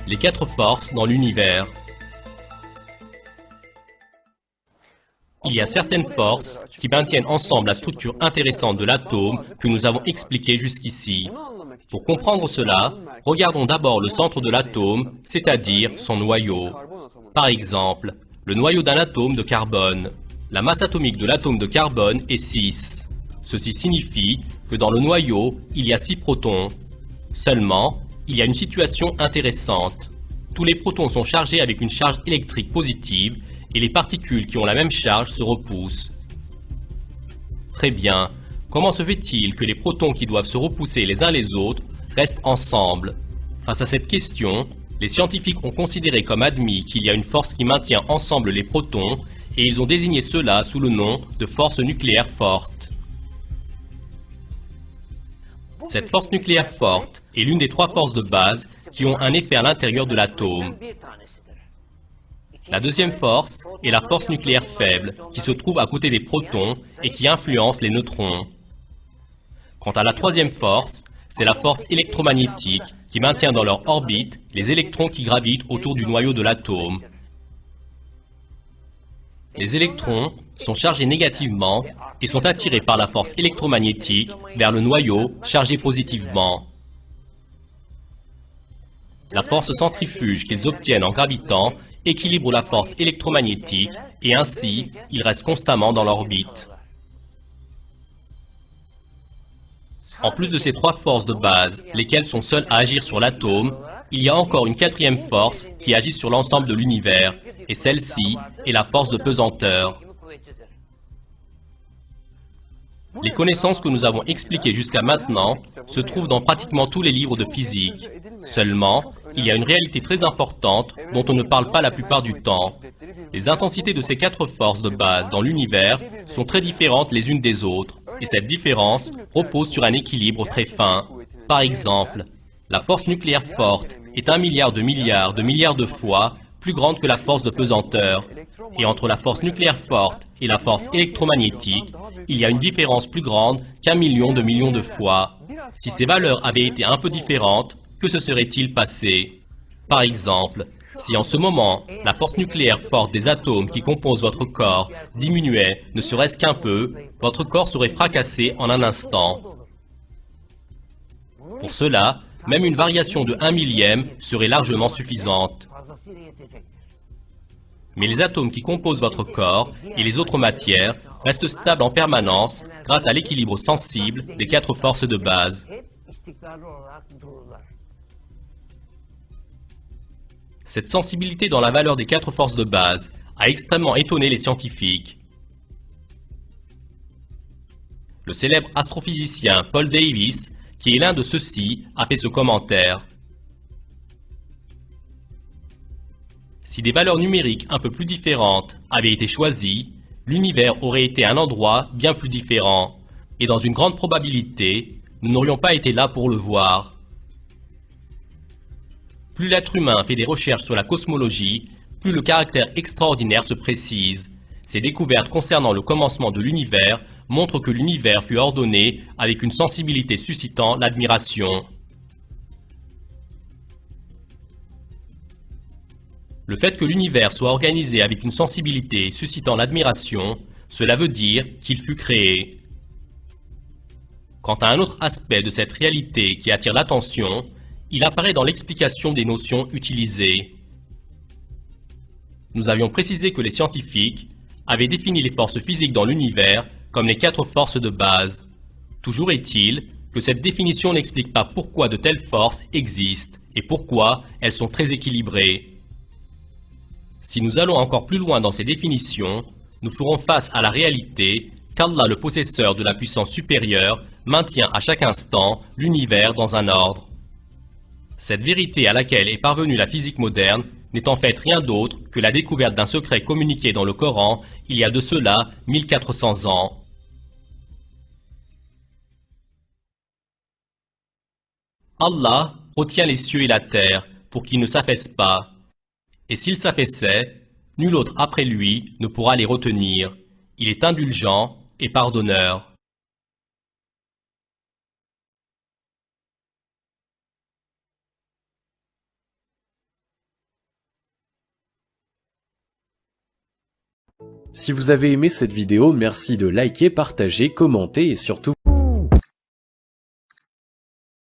Les 4 forces dans l'univers. Il y a certaines forces qui maintiennent ensemble la structure intéressante de l'atome que nous avons expliquée jusqu'ici. Pour comprendre cela, regardons d'abord le centre de l'atome, c'est-à-dire son noyau. Par exemple, le noyau d'un atome de carbone. La masse atomique de l'atome de carbone est 6. Ceci signifie que dans le noyau, il y a 6 protons. Seulement, il y a une situation intéressante. Tous les protons sont chargés avec une charge électrique positive et les particules qui ont la même charge se repoussent. Très bien, comment se fait-il que les protons qui doivent se repousser les uns les autres restent ensemble? Face à cette question, les scientifiques ont considéré comme admis qu'il y a une force qui maintient ensemble les protons et ils ont désigné cela sous le nom de force nucléaire forte. Cette force nucléaire forte est l'une des 3 forces de base qui ont un effet à l'intérieur de l'atome. La deuxième force est la force nucléaire faible, qui se trouve à côté des protons et qui influence les neutrons. Quant à la troisième force, c'est la force électromagnétique qui maintient dans leur orbite les électrons qui gravitent autour du noyau de l'atome. Les électrons sont chargés négativement et sont attirés par la force électromagnétique vers le noyau chargé positivement. La force centrifuge qu'ils obtiennent en gravitant équilibre la force électromagnétique et ainsi, ils restent constamment dans l'orbite. En plus de ces 3 forces de base, lesquelles sont seules à agir sur l'atome, il y a encore une 4e force qui agit sur l'ensemble de l'univers, et celle-ci est la force de pesanteur. Les connaissances que nous avons expliquées jusqu'à maintenant se trouvent dans pratiquement tous les livres de physique. Seulement, il y a une réalité très importante dont on ne parle pas la plupart du temps. Les intensités de ces 4 forces de base dans l'univers sont très différentes les unes des autres, et cette différence repose sur un équilibre très fin. Par exemple, la force nucléaire forte est 1 milliard de fois plus grande que la force de pesanteur. Et entre la force nucléaire forte et la force électromagnétique, il y a une différence plus grande qu'1 million de fois. Si ces valeurs avaient été un peu différentes, que se serait-il passé? Par exemple, si en ce moment, la force nucléaire forte des atomes qui composent votre corps diminuait ne serait-ce qu'un peu, votre corps serait fracassé en un instant. Pour cela, même une variation de 1 millième serait largement suffisante. Mais les atomes qui composent votre corps et les autres matières restent stables en permanence grâce à l'équilibre sensible des 4 forces de base. Cette sensibilité dans la valeur des 4 forces de base a extrêmement étonné les scientifiques. Le célèbre astrophysicien Paul Davies, qui est l'un de ceux-ci, a fait ce commentaire. Si des valeurs numériques un peu plus différentes avaient été choisies, l'univers aurait été un endroit bien plus différent, et dans une grande probabilité, nous n'aurions pas été là pour le voir. Plus l'être humain fait des recherches sur la cosmologie, plus le caractère extraordinaire se précise. Ces découvertes concernant le commencement de l'univers montrent que l'univers fut ordonné avec une sensibilité suscitant l'admiration. Le fait que l'univers soit organisé avec une sensibilité suscitant l'admiration, cela veut dire qu'il fut créé. Quant à un autre aspect de cette réalité qui attire l'attention, il apparaît dans l'explication des notions utilisées. Nous avions précisé que les scientifiques avaient défini les forces physiques dans l'univers comme les 4 forces de base. Toujours est-il que cette définition n'explique pas pourquoi de telles forces existent et pourquoi elles sont très équilibrées. Si nous allons encore plus loin dans ces définitions, nous ferons face à la réalité qu'Allah, le possesseur de la puissance supérieure, maintient à chaque instant l'univers dans un ordre. Cette vérité à laquelle est parvenue la physique moderne n'est en fait rien d'autre que la découverte d'un secret communiqué dans le Coran il y a de cela 1400 ans. Allah retient les cieux et la terre pour qu'ils ne s'affaissent pas. Et s'ils s'affaissaient, nul autre après lui ne pourra les retenir. Il est indulgent et pardonneur. Si vous avez aimé cette vidéo, merci de liker, partager, commenter et surtout